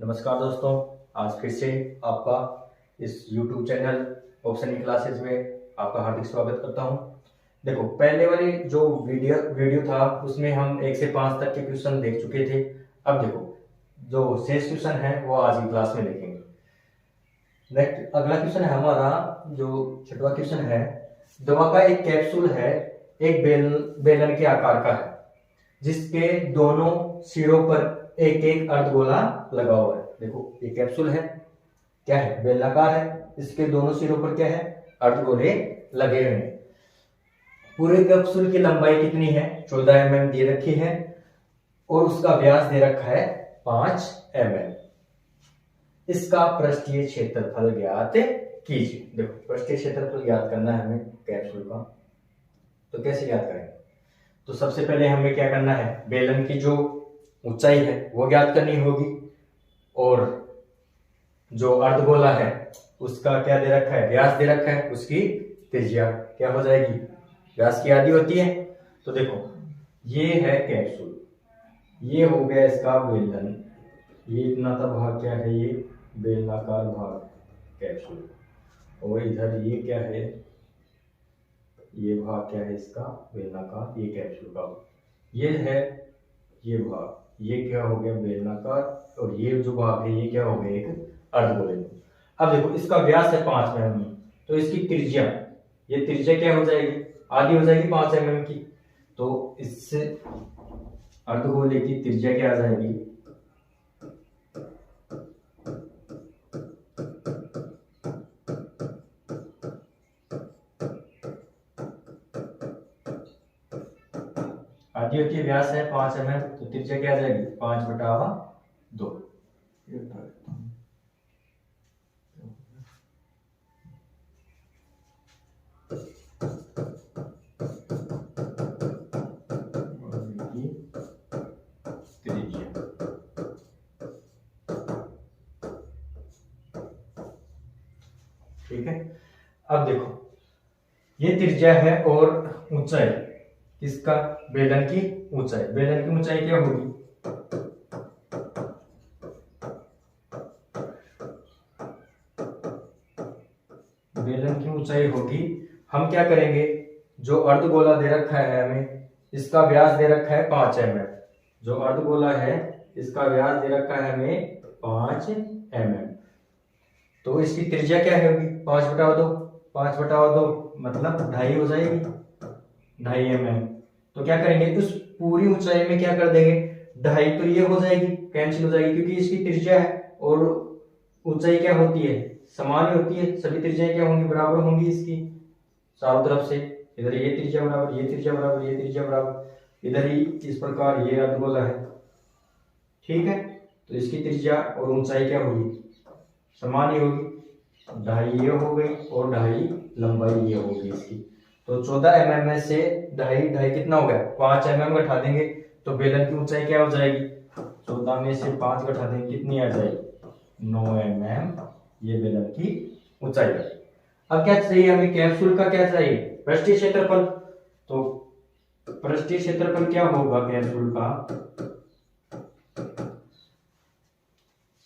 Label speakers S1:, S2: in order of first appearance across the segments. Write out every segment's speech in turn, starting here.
S1: नमस्कार दोस्तों, आज फिर से आपका इस YouTube channel option E classes में आपका हार्दिक स्वागत करता हूं। देखो, पहले वाली जो वीडियो था उसमें हम 1 से 5 तक के क्वेश्चन देख चुके थे। अब देखो, जो शेष क्वेश्चन है वो आज की क्लास में देखेंगे। नेक्स्ट अगला क्वेश्चन है हमारा, जो छठवां क्वेश्चन है। दवा का एक कैप्सूल है, एक बेलन के आकार का है, जिसके दोनों सिरों पर एक एक अर्धगोला लगा हुआ है। देखो, ये कैप्सूल है, क्या है, बेलनाकार है, इसके दोनों सिरों पर क्या है, अर्धगोले लगे हुए हैं। पूरे कैप्सूल की लंबाई कितनी है, 14 mm दे रखी है, और उसका व्यास दे रखा है 5 mm। इसका पृष्ठीय क्षेत्रफल ज्ञात कीजिए। देखो, पृष्ठीय क्षेत्रफल ज्ञात करना है हमें कैप्सूल का, तो कैसे ज्ञात करेंगे? तो सबसे पहले हमें क्या करना है, बेलन की जो ऊंचाई है वो ज्ञात करनी होगी, और जो अर्धगोला है उसका क्या दे रखा है, व्यास दे रखा है, उसकी त्रिज्या क्या हो जाएगी, व्यास की आधी होती है। तो देखो, ये है कैप्सूल, ये हो गया इसका बेलन, ये इतना सा भाग क्या है, ये बेलनाकार भाग कैप्सूल, और इधर ये क्या है, ये भाग क्या है इसका बेलनाकार, ये कैप्सूल का ये है, ये भाग, ये क्या हो गया बेलनाकार, और ये जो भाग है ये क्या हो गया, एक अर्धगोले। अब देखो, इसका व्यास है 5 mm, तो इसकी त्रिज्या, ये त्रिज्या क्या हो जाएगी, आधी हो जाएगी 5 mm की। तो इससे अर्धगोले की त्रिज्या क्या आ जाएगी, आधी होती है, व्यास है 5 mm, तो त्रिज्या क्या आ जाएगी 5/2। ठीक है। अब देखो, ये त्रिज्या है और ऊंचाई, किसका, बेलन की ऊंचाई, बेलन की ऊंचाई क्या होगी, बेलन की ऊंचाई होगी, हम क्या करेंगे, जो अर्धगोला दे रखा है हमें, इसका व्यास दे रखा है 5 mm, जो अर्धगोला है इसका व्यास दे रखा है हमें 5 mm, तो इसकी त्रिज्या क्या होगी 5/2, 5/2 मतलब 2.5 हो जाएगी, 2.5 mm। तो क्या करेंगे, उस पूरी ऊंचाई में क्या कर देंगे, 2.5 तो ये हो जाएगी, कैंसिल हो जाएगी, क्योंकि इसकी त्रिज्या है और ऊंचाई क्या होती है, समान ही होती है, सभी त्रिज्याएं क्या होंगी, बराबर होंगी इसकी चारों तरफ से। इधर ये त्रिज्या बराबर, ये त्रिज्या बराबर, ये त्रिज्या बराबर, इधर ही इस प्रकार ये अर्धगोला है, ठीक है। तो इसकी त्रिज्या और ऊंचाई क्या होगी, समान ही होगी, 2.5 ये हो गई और 2.5 लंबाई ये होगी इसकी। तो 14 mm में से 2.5 कितना हो गया, 5 mm घटा देंगे तो बेलन की ऊंचाई क्या हो जाएगी, 14 में से 5 घटा देंगे कितनी आ जाएगी, 9 mm, ये बेलन की ऊंचाई है। अब क्या चाहिए हमें, कैप्सूल का क्या चाहिए, पृष्ठीय क्षेत्रफल। तो पृष्ठीय क्षेत्रफल क्या होगा कैप्सूल का,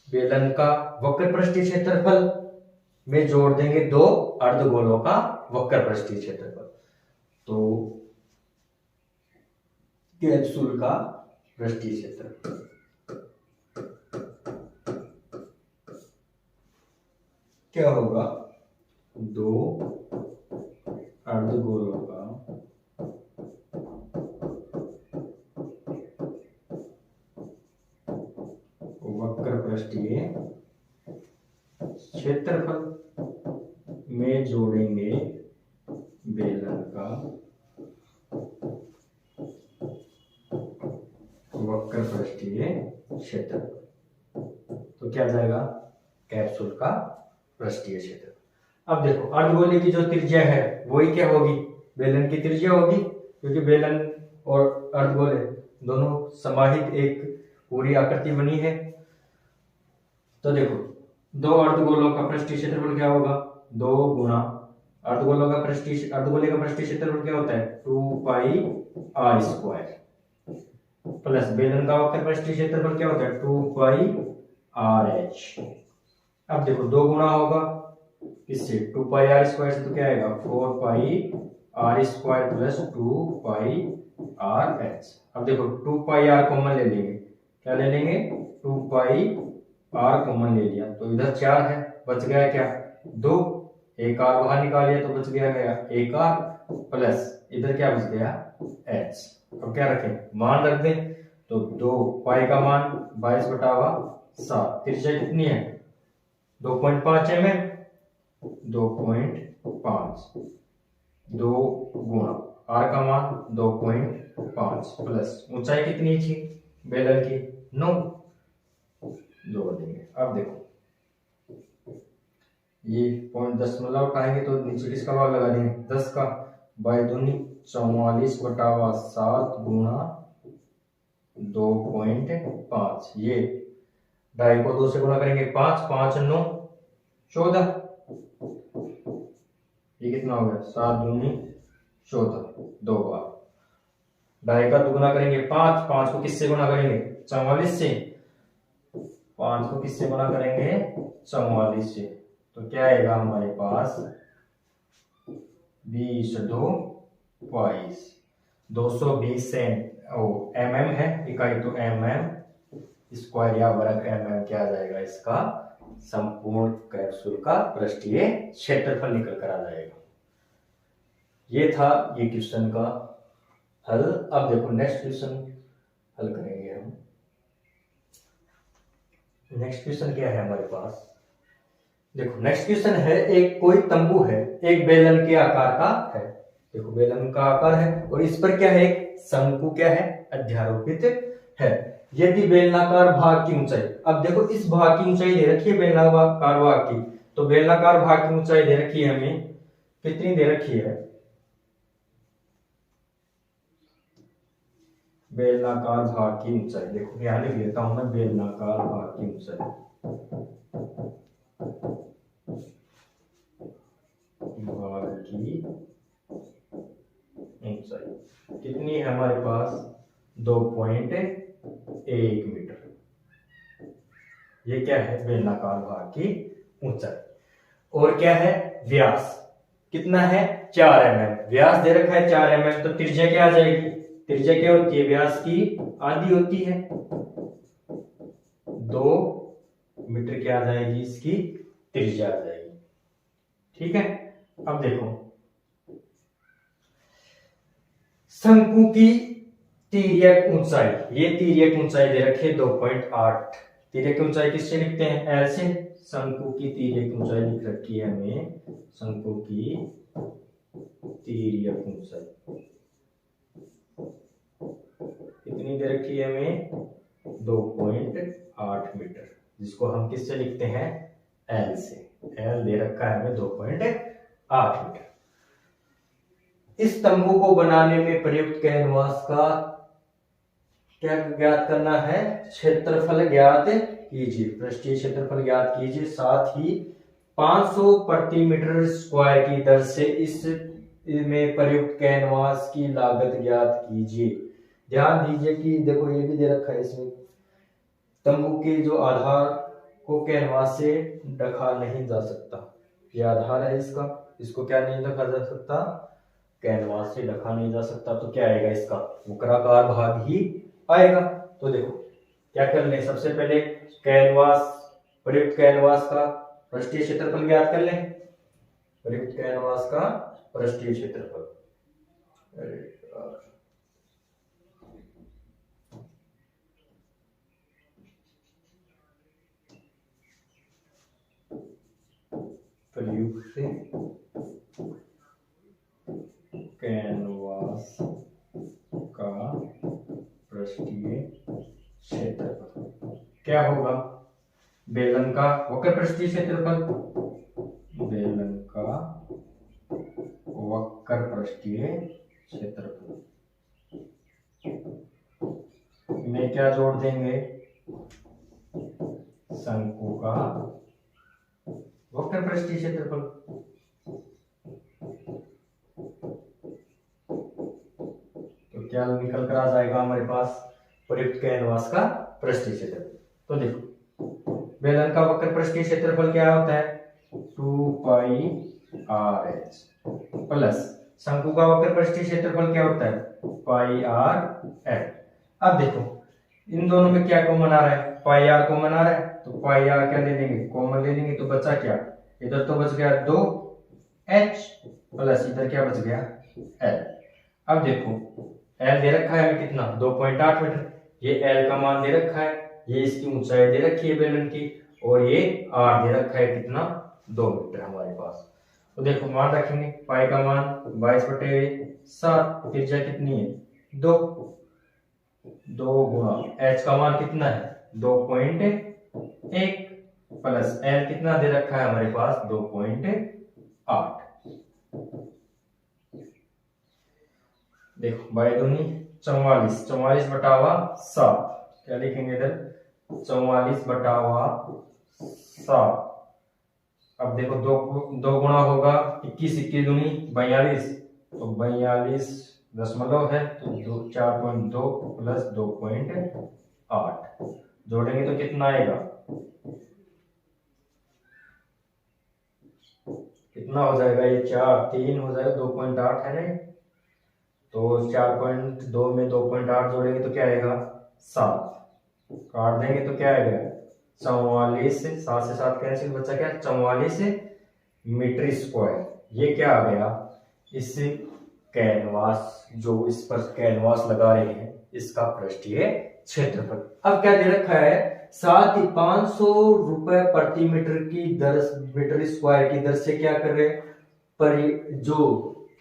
S1: बेलन का वक्र पृष्ठीय क्षेत्रफल में जोड़ देंगे 2 अर्धगोलों का वक्र पृष्ठीय क्षेत्रफल। तो कैप्सूल का पृष्ठीय क्षेत्रफल क्या होगा, 2 अर्धगोलों का वक्र पृष्ठीय क्षेत्रफल में जोड़ेंगे बेलन का वक्र पृष्ठीय क्षेत्रफल, तो क्या जाएगा, कैप्सूल का पृष्ठीय क्षेत्र। अब देखो, अर्धगोले की जो त्रिज्या है वही क्या होगी, बेलन की त्रिज्या होगी, क्योंकि बेलन और अर्धगोले दोनों समाहित एक पूरी आकृति बनी है। तो देखो, 2 अर्धगोलों का पृष्ठीय क्षेत्रफल क्या होगा, 2 गुणा अर्धगोलों का अर्धगोले का पृष्ठीय क्षेत्रफल क्या होता है, 2πr² प्लस बेलन का वक्र पृष्ठीय क्षेत्रफल क्या होता है, 2πr²। Are h. अब देखो 2 गुना होगा इससे 2 पाई आर स्क्वायर से, तो क्या आएगा 4 pi r square plus 2 pi r h. अब देखो 2 पाई आर कॉमन ले लेंगे, क्या ले लेंगे 2 पाई आर कॉमन ले लिया, तो इधर 4 है, बच गया क्या 2, एक आर बाहर निकाल लिया तो बच गया एक आर प्लस इधर क्या बच गया एच। अब क्या रखें मान रख दें, तो 2 पाई का मान 22/7, त्रिज्या कितनी है 2.5 mm, 2.5, 2 गुणा आर का मान 2.5 प्लस ऊंचाई कितनी थी बेलन की 9, 2 देंगे। अब देखो ये 0.10 उठाएंगे तो नीचे किसका भाग लगा देंगे 10 का, बाई दूनी 44/7 गुणा 2.5, ये 2.5 को 2 से गुणा करेंगे 5, 5 9 14, ये कितना हो गया 7 दूनी 14, 2 बार 2.5 का दुगुना करेंगे 5, 5 को किससे गुणा करेंगे 44 से, 5 को किससे गुणा करेंगे 44 से, तो क्या आएगा हमारे पास 20 2 22, 220 mm है इकाई, तो mm स्क्वायर या वर्ग mm क्या आ जाएगा इसका संपूर्ण कैप्सूल का पृष्ठीय क्षेत्रफल निकल कर आ जाएगा। ये था ये क्वेश्चन का हल। अब देखो नेक्स्ट क्वेश्चन हल करेंगे हम। नेक्स्ट क्वेश्चन क्या है हमारे पास, देखो नेक्स्ट क्वेश्चन है एक कोई तंबू है, एक बेलन के आकार का है, देखो बेलन का आकार है और इस पर क्या है एक शंकु क्या है अध्यारोपित है। यदि बेलनाकार भाग की ऊंचाई, अब देखो इस भाग की ऊंचाई दे रखी है बेलनाकार भाग की, तो बेलनाकार भाग की ऊंचाई दे रखी है हमें कितनी दे रखी है, बेलनाकार भाग की ऊंचाई देखो यहां लिख लेता हूं मैं, बेलनाकार भाग की ऊंचाई भाग की ऊंचाई कितनी है हमारे पास 2.1 मीटर। ये क्या है बेलनाकार भाग की ऊंचाई, और क्या है व्यास कितना है 4 mm, व्यास दे रखा है 4 mm, तो त्रिज्या क्या आ जाएगी, त्रिज्या क्या होती है व्यास की आधी होती है, 2 मीटर क्या आ जाएगी इसकी त्रिज्या आ जाएगी। ठीक है, अब देखो शंकु की तिर्यक ऊंचाई, ये तिर्यक ऊंचाई दे रखी है 2.8, तिर्यक ऊंचाई किससे लिखते हैं एल से, शंकु की तिर्यक ऊंचाई लिख रखी है हमें, शंकु की तिर्यक ऊंचाई कितनी दे रखी है हमें 2.8 मीटर, जिसको हम किससे लिखते हैं एल से, एल दे रखा है हमें 2.8 मीटर। इस तंबू को बनाने में प्रयुक्त कैनवास का क्या ज्ञात करना है, क्षेत्रफल ज्ञात कीजिए, पृष्ठीय क्षेत्रफल ज्ञात कीजिए, साथ ही 500 प्रति मीटर स्क्वायर की दर से इस में प्रयुक्त कैनवास की लागत ज्ञात कीजिए। ध्यान दीजिए कि देखो ये भी दे रखा है इसमें, तंबू के जो आधार को कैनवास से ढका नहीं जा सकता, ये आधार है इसका, इसको क्या नहीं ढका जा सकता कैनवास से ढका नहीं जा सकता, तो क्या आएगा इसका वक्राकार भाग ही आएगा। तो देखो क्या कर लें, सबसे पहले कैनवास प्रयुक्त कैनवास का पृष्ठीय क्षेत्रफल ज्ञात कर लें, प्रयुक्त कैनवास का पृष्ठीय क्षेत्रफल, प्रयुक्त कैनवास का पृष्ठीय क्षेत्रफल क्या होगा, बेलन का वक्र पृष्ठीय क्षेत्रफल, बेलन का वक्र पृष्ठीय क्षेत्रफल में क्या जोड़ देंगे शंकु का वक्र पृष्ठीय क्षेत्रफल, तो क्या निकल कर आ जाएगा हमारे पास प्रयुक्त कैनवास का पृष्ठीय क्षेत्रफल। तो देखो बेलन का वक्र पृष्ठीय क्षेत्रफल क्या होता है, 2πr(h) प्लस शंकु का वक्र पृष्ठीय क्षेत्रफल क्या होता है, πr(l). अब देखो इन दोनों में क्या कॉमन आ रहा है, πr कॉमन आ रहा है, तो πr क्या ले लेंगे, कॉमन ले लेंगे, तो बचा क्या, इधर तो बच गया 2h प्लस इधर क्या बच गया l। अब देखो l दे रखा है हमें कितना, 2.8 मीटर, ये l का मान दे रखा है, ये इसकी ऊंचाई दे रखी है बेलन की, और ये r दे रखा है कितना, 2 मीटर हमारे पास। तो देखो मान रखेंगे, पाई का मान 22/7, त्रिज्या कितनी है 2 गुणा h का मान कितना है 2.1 प्लस l कितना दे रखा है हमारे पास 2.8। देखो बाई दूनी 44, 44/7 क्या लिखेंगे इधर, 44/7। अब देखो दो गुणा होगा 21, 21 दूनी 42, तो 42 है, तो 4.2 प्लस 2.8 जोड़ेंगे तो कितना आएगा, कितना हो जाएगा, ये 3 हो जाएगा, 2.8 है ना, तो 4.2 में 2.8 जोड़ेंगे तो क्या आएगा 7, काट देंगे तो क्या आएगा 44, 7 से 7 कैंसिल, बचा क्या 44 मीटर स्क्वायर। ये क्या आ गया, इस कैनवास, जो इस पर कैनवास लगा रहे हैं इसका पृष्ठीय क्षेत्रफल। अब क्या दे रखा है, साथ ही 500 रुपए प्रति मीटर की दर, मीटर स्क्वायर की दर से क्या कर रहे हैं, पर जो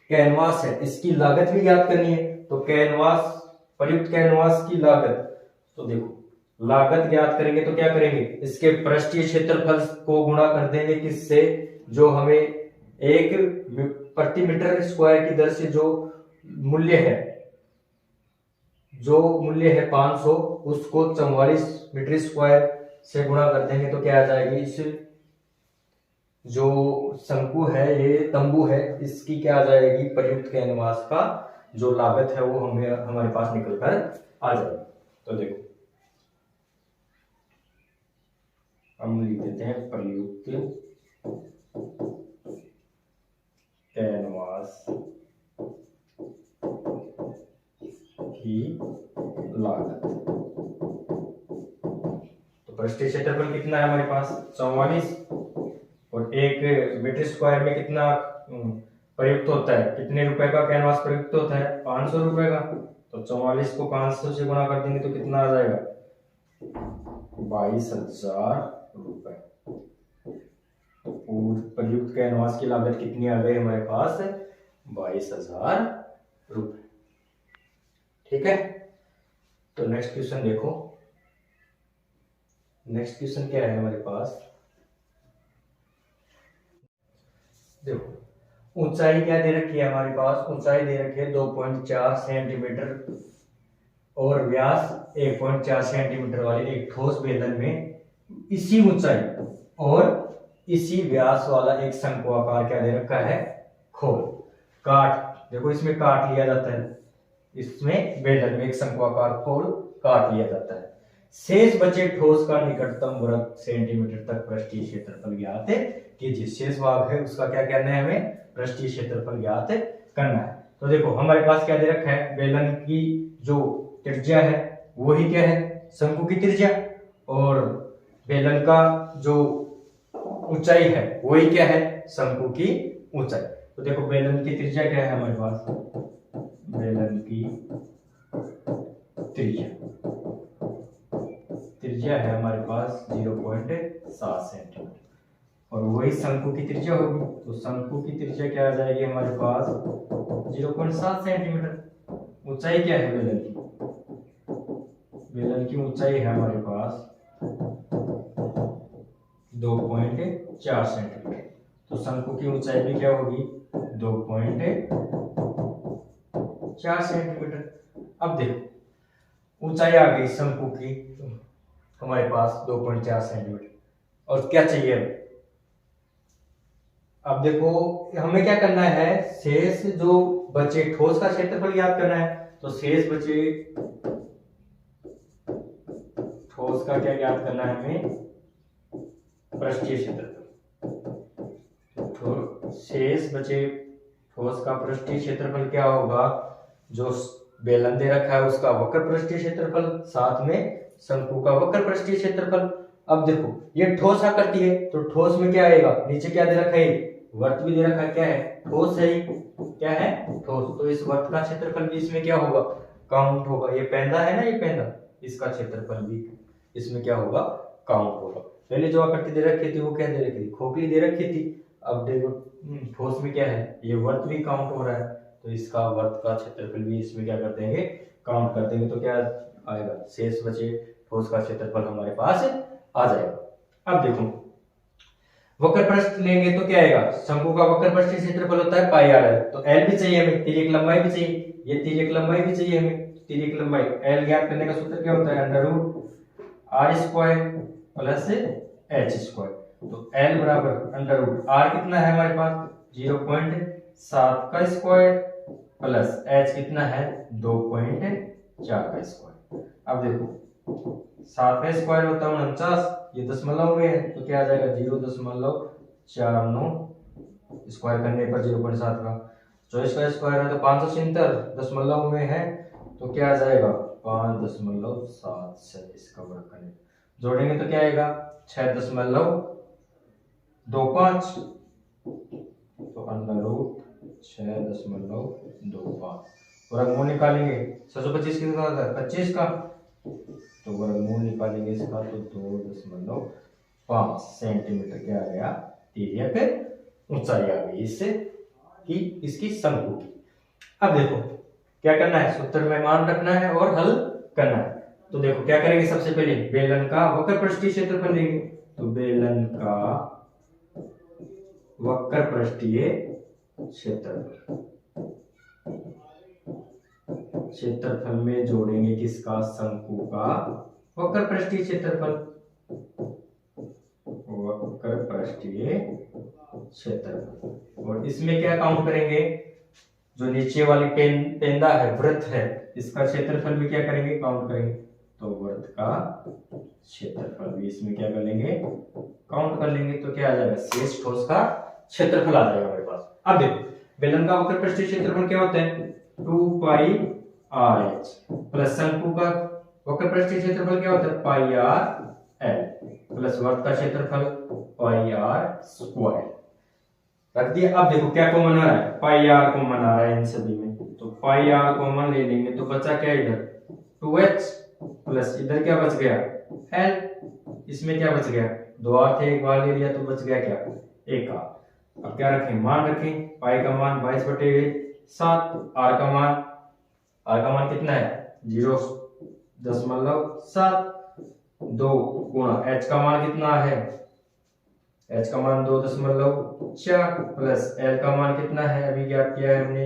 S1: कैनवास है इसकी लागत भी ज्ञात करनी है। तो कैनवास, प्रयुक्त कैनवास की लागत, तो देखो लागत ज्ञात करेंगे तो क्या करेंगे, इसके पृष्ठीय क्षेत्रफल को गुणा कर देंगे किससे, जो हमें 1 प्रति मीटर स्क्वायर की दर से जो मूल्य है, 500, उसको 44 मीटर स्क्वायर से गुणा कर देंगे तो क्या आ जाएगी, इस जो शंकु है, ये तंबू है, इसकी क्या आ जाएगी, प्रयुक्त कैनवास का जो लागत है वो हमें हमारे पास निकल कर आ जाएगी। तो देखो हम लिख देते हैं प्रयुक्त कैनवास की लागत। तो पृष्ठीय क्षेत्रफल कितना है हमारे पास 44, और 1 मीटर स्क्वायर में कितना प्रयुक्त होता है, कितने रुपए का कैनवास प्रयुक्त होता है 500 रुपए का। तो 44 को 500 से गुणा कर देंगे तो कितना आ जाएगा 22,000 रुपए। तो प्रयुक्त कैनवास की लागत कितनी आ गई हमारे पास 22,000 रुपए। ठीक है, तो नेक्स्ट क्वेश्चन देखो, नेक्स्ट क्वेश्चन क्या है हमारे पास, देखो ऊंचाई क्या दे रखी है हमारे पास, ऊंचाई दे रखी है 2.4 सेंटीमीटर और व्यास 1.4 सेंटीमीटर वाले एक ठोस बेलन में इसी ऊंचाई और इसी व्यास वाला एक शंकु आकार क्या दे रखा है खोल। काट, देखो इसमें काट लिया जाता है, इसमें बेलन में एक शंकु आकार खोल काट लिया जाता है। शेष बचे ठोस का निकटतम वर्ग सेंटीमीटर तक पृष्ठीय क्षेत्रफल ज्ञात कीजिए। शेष भाग है उसका क्या करना है, हमें पृष्ठीय क्षेत्रफल ज्ञात करना है। तो देखो हमारे पास क्या दे रखा है, बेलन की जो त्रिज्या है वही क्या है शंकु की त्रिज्या, और बेलन का जो ऊंचाई है वही क्या है शंकु की ऊंचाई। तो देखो बेलन की त्रिज्या क्या है हमारे पास, बेलन की त्रिज्या है हमारे पास 0.7 सेंटीमीटर, और वही शंकु की त्रिज्या होगी। तो शंकु की त्रिज्या क्या आ जाएगी हमारे पास 0.7 सेंटीमीटर। ऊंचाई क्या है बेलन की, बेलन की ऊंचाई है हमारे पास 2.4 सेंटीमीटर। तो शंकु की ऊंचाई भी क्या होगी 2.4 सेंटीमीटर। अब देखो ऊंचाई आ गई शंकु की हमारे पास 2.4 सेंटीमीटर, और क्या चाहिए अब देखो हमें क्या करना है, शेष जो बचे ठोस का क्षेत्रफल ज्ञात करना है। तो शेष बचे ठोस का क्या ज्ञात करना है हमें, पृष्ठीय क्षेत्रफल। तो शेष बचे ठोस का पृष्ठीय क्षेत्रफल क्या होगा, जो बेलन दे रखा है उसका वक्र पृष्ठीय क्षेत्रफल, साथ में शंकु का वक्र पृष्ठीय क्षेत्रफल। अब देखो ये ठोस आकृति है, तो ठोस में क्या आएगा, नीचे क्या दे रखा है, वर्त भी दे रखा है, क्या है, ठोस है, क्या है, ठोस। तो इस वर्त का क्षेत्रफल भी इसमें क्या होगा, काउंट होगा। ये पेंदा है ना, ये पेंदा, इसका क्षेत्रफल भी इसमें क्या होगा, काउंट होगा। पहले जो आकृति दे रखी थी वो क्या दे रखी थी, खोखली दे रखी थी। अब देखो ठोस में क्या है, ये वर्त भी काउंट हो रहा है, तो इसका वर्त का क्षेत्रफल भी इसमें क्या कर देंगे, काउंट कर देंगे। तो क्या आएगा, शेष बचे ठोस का क्षेत्रफल हमारे पास आ जाएगा। अब देखो वक्र पृष्ठ लेंगे तो क्या आएगा, शंकु का वक्र पृष्ठीय क्षेत्रफल होता है पाई आर एल। तो एल भी चाहिए हमें, तिर्यक लंबाई भी चाहिए, ये तिर्यक लंबाई भी चाहिए हमें। तिर्यक लंबाई एल ज्ञात करने का सूत्र क्या होता है, under root r square plus h square. तो एल बराबर अंडर रूट आर कितना है हमारे पास 0.7 का स्क्वायर प्लस एच कितना है 2.4 का स्क्वायर। अब देखो 7 का स्क्वायर होता है 49, ये दशमलव में है तो क्या आ जाएगा 0.49 स्क्वायर करने पर 0.7 का। 24 का स्क्वायर है तो 577 दशमलव में है तो क्या आ जाएगा 5.76 इसका वर्ग करने जोड़ेंगे तो क्या आएगा 6.25। तो अंडर रूट 6.25 वर्गमूल निकालेंगे 625 कितना होता है 25 का, तो वर्गमूल निकालेंगे इसका तो 2.5 सेंटीमीटर क्या आ गया तिर्यक ऊंचाई आ गई इससे कि इसकी शंकु की। अब देखो क्या करना है, सूत्र में मान रखना है और हल करना है। तो देखो क्या करेंगे, सबसे पहले बेलन का वक्र पृष्ठीय क्षेत्रफल लेंगे। तो बेलन का वक्र पृष्ठीय क्षेत्रफल में जोड़ेंगे किसका, शंकु का वक्र पृष्ठीय क्षेत्रफल, वक्र पृष्ठीय क्षेत्रफल। और इसमें क्या काउंट करेंगे, जो नीचे वाली पेंदा है वृत्त है इसका क्षेत्रफल भी क्या करेंगे, काउंट करेंगे। तो वृत्त का क्षेत्रफल भी इसमें क्या कर लेंगे, काउंट कर लेंगे। तो क्या आ जाएगा, शेष ठोस का क्षेत्रफल आ जाएगा हमारे पास। अब देखो बेलन का वक्र पृष्ठीय क्षेत्रफल क्या होता है 2 पाई आर एच प्लस शंकु का वक्र पृष्ठीय क्षेत्रफल क्या होता है पाई आर एल प्लस वर्ग का क्षेत्रफल पाई आर स्क्वायर रख दिया। अब देखो क्या कॉमन आ रहा है, पाई आर कॉमन आ रहा है इन सभी में, तो पाई आर कॉमन ले लेंगे तो बचा क्या इधर 2h प्लस इधर क्या बच गया l, इसमें क्या बच गया 2 आर थे, एक बार ले लिया तो बच गया क्या 1 आर। अब क्या रखें, मान रखें, पाई का मान 22/7, आर का मान कितना है 0.7, 2 गुणा h का मान कितना है, h का मान 2.4 प्लस l का मान कितना है अभी ज्ञात किया है हमने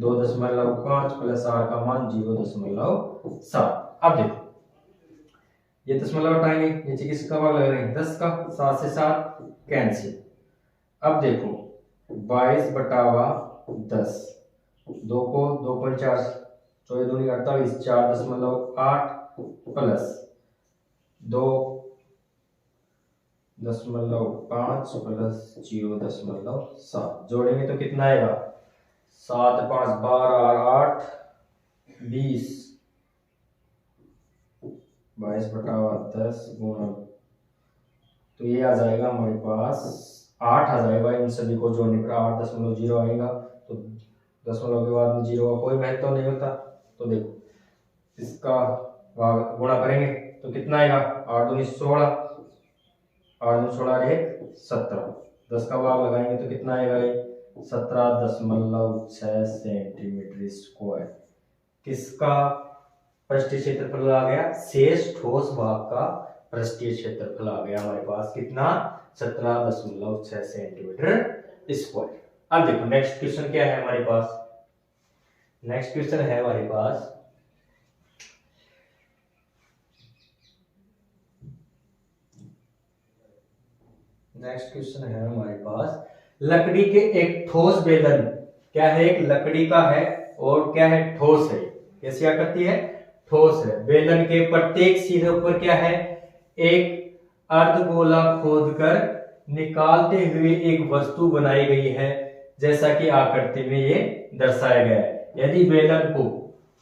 S1: 2.5 प्लस r का मान 0.7। अब देखो ये दशमलव हटाएंगे, नीचे किसका भाग लग रहे हैं 10 का, 7 से 7 कैंसिल। अब देखो 22/10, 2 को 2.4 24 दूनी 48 4.8 प्लस 2.5 प्लस 0.7 जोड़ेंगे तो कितना आएगा 7 5 12 8 20 22/10 गुणा, तो ये आ जाएगा हमारे पास 8 आ जाएगा। इन सभी को जोड़ने पर 8.0 आएगा, तो दशमलव के बाद में 0 का कोई महत्व नहीं होता। तो देखो इसका गुणा करेंगे तो कितना आएगा 8 दूनी 16, 8 दूनी 16 1 17, 10 का भाग लगाएंगे तो कितना आएगा 17.6 सेंटीमीटर स्क्वायर। किसका पृष्ठीय क्षेत्रफल आ गया, शेष ठोस भाग का पृष्ठीय क्षेत्रफल आ गया हमारे पास कितना 17.6 सेंटीमीटर स्क्वायर। अब देखो नेक्स्ट क्वेश्चन क्या है हमारे पास, नेक्स्ट क्वेश्चन है हमारे पास लकड़ी के एक ठोस बेलन, क्या है एक लकड़ी का है और क्या है ठोस है, कैसी आकृति है ठोस है। बेलन के प्रत्येक सिरे पर क्या है एक अर्धगोला खोदकर निकालते हुए एक वस्तु बनाई गई है, जैसा कि आकृति में ये दर्शाया गया है। यदि बेलन को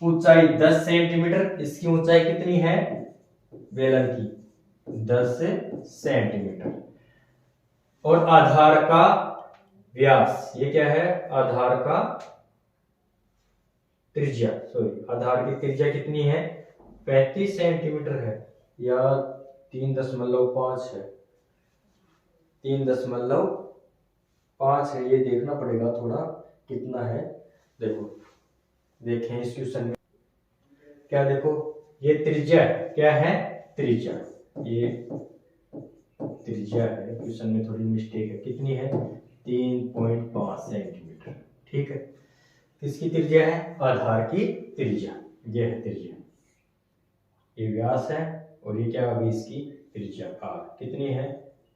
S1: ऊंचाई 10 सेंटीमीटर, इसकी ऊंचाई कितनी है बेलन की 10 सेंटीमीटर, और आधार का व्यास, ये क्या है आधार का त्रिज्या, आधार की त्रिज्या कितनी है 35 सेंटीमीटर है या 3.5 है, 3.5 है, ये देखना पड़ेगा थोड़ा कितना है। देखो देखें इस क्वेश्चन में क्या, देखो ये त्रिज्या क्या है, त्रिज्या ये त्रिज्या है, क्वेश्चन में थोड़ी मिस्टेक है, कितनी है 3.5 सेंटीमीटर, ठीक है। किसकी त्रिज्या है, आधार की त्रिज्या, ये है त्रिज्या, ये व्यास है और ये क्या होगी इसकी त्रिज्या आर, कितनी है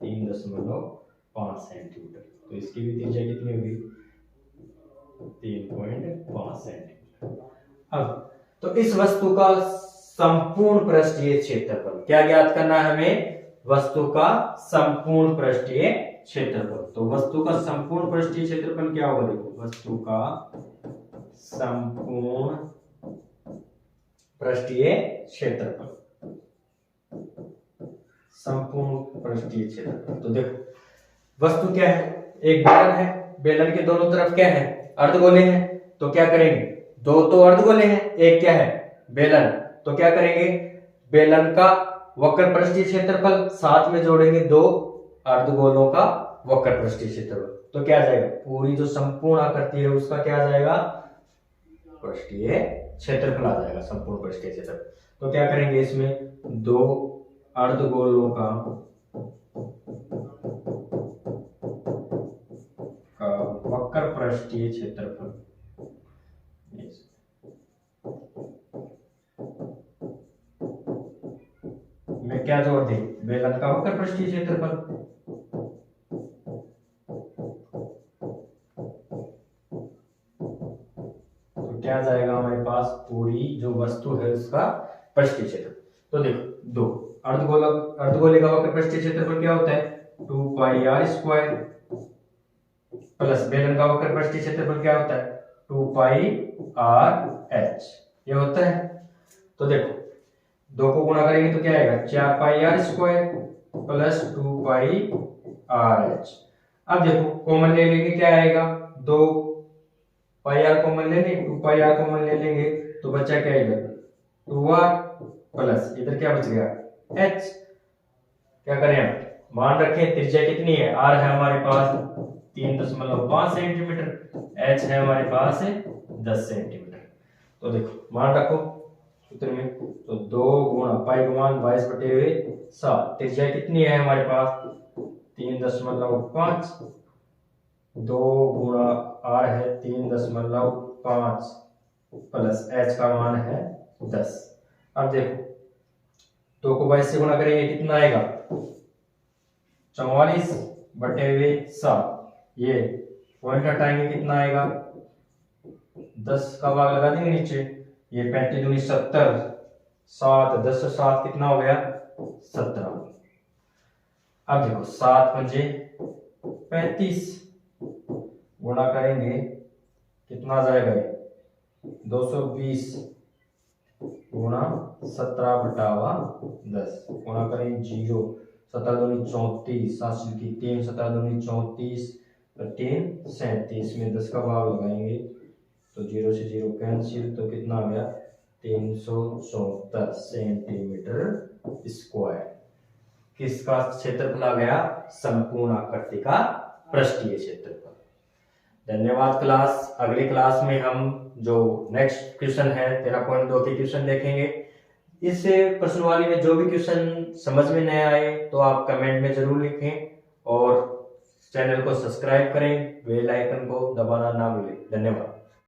S1: 3.5 सेंटीमीटर, तो इसकी भी त्रिज्या कितनी होगी 3.5 सेंटीमीटर। अब तो इस वस्तु का संपूर्ण पृष्ठीय क्षेत्रफल क्या ज्ञात करना है हमें, वस्तु का संपूर्ण पृष्ठीय क्षेत्रफल। तो वस्तु का संपूर्ण पृष्ठीय क्षेत्रफल क्या होगा, देखो वस्तु का संपूर्ण पृष्ठीय क्षेत्रफल, संपूर्ण पृष्ठीय क्षेत्रफल। तो देखो वस्तु क्या है, एक बेलन है, बेलन के दोनों तरफ क्या है अर्धगोले हैं, तो क्या करेंगे, दो तो अर्धगोले हैं, एक क्या है बेलन, तो क्या करेंगे बेलन का वक्र पृष्ठीय क्षेत्रफल साथ में जोड़ेंगे दो अर्धगोलों का वक्र पृष्ठीय क्षेत्रफल, तो क्या आ जाएगा पूरी जो संपूर्ण आकृति है उसका क्या आ जाएगा पृष्ठीय क्षेत्रफल आ जाएगा, संपूर्ण पृष्ठीय क्षेत्रफल। तो क्या करेंगे इसमें दो अर्धगोलों का वक्र पृष्ठीय क्षेत्रफल, में क्या जोड़ दे बेलन का वक्र पृष्ठीय क्षेत्रफल, तो क्या जाएगा हमारे पास पूरी जो वस्तु है उसका पृष्ठीय क्षेत्रफल। तो देखो दो अर्धगोले का वक्र पृष्ठीय क्षेत्रफल क्या होता है 2πr² प्लस बेलन का वक्र पृष्ठीय क्षेत्रफल क्या होता है 2πrh, ये होता है। तो देखो दो को गुणा करेंगे तो क्या आएगा 4πr² प्लस 2πrh। अब देखो कॉमन ले लेंगे क्या आएगा, 2πr कॉमन ले लेंगे, 2πr कॉमन ले लेंगे तो बचा क्या आएगा 2r प्लस इधर क्या बच गया h। क्या करें आप मान रखें त्रिज्या कितनी है, r है हमारे पास 3.5 सेंटीमीटर, h है हमारे पास 10 सेंटीमीटर। तो देखो मान रखो सूत्र में, तो 2 गुणा पाई गुमान 22/7, त्रिज्या कितनी है हमारे पास 3.5, 2 गुणा r है 3.5 प्लस h का मान है 10। अब देखो 2 को 22 से गुणा करेंगे कितना आएगा 44/7, ये पॉइंट हटाएंगे कितना आएगा 10 का भाग लगा देंगे नीचे, ये 35 दूनी 70, 7 10 से 7 कितना हो गया 17। अब देखो 7 पंजे 35 गुणा करेंगे कितना आ जाएगा 220 गुणा 17/10 गुणा करें 0, 17 दूनी 34, 7 की 3, 17 दूनी 34, 3 37 में 10 का भाग लगाएंगे तो 0 से 0 कैंसिल, तो कितना आ गया 374 सेंटीमीटर स्क्वायर। किसका क्षेत्रफल आ गया, संपूर्ण आकृति का पृष्ठीय क्षेत्रफल। धन्यवाद क्लास। अगली क्लास में हम जो नेक्स्ट क्वेश्चन है 13.2 के क्वेश्चन देखेंगे। इस प्रश्नवाली में जो भी क्वेश्चन समझ में नहीं आए तो आप कमेंट में जरूर लिखें और चैनल को सब्सक्राइब करें, बेल आइकन को दबाना ना भूलें। धन्यवाद।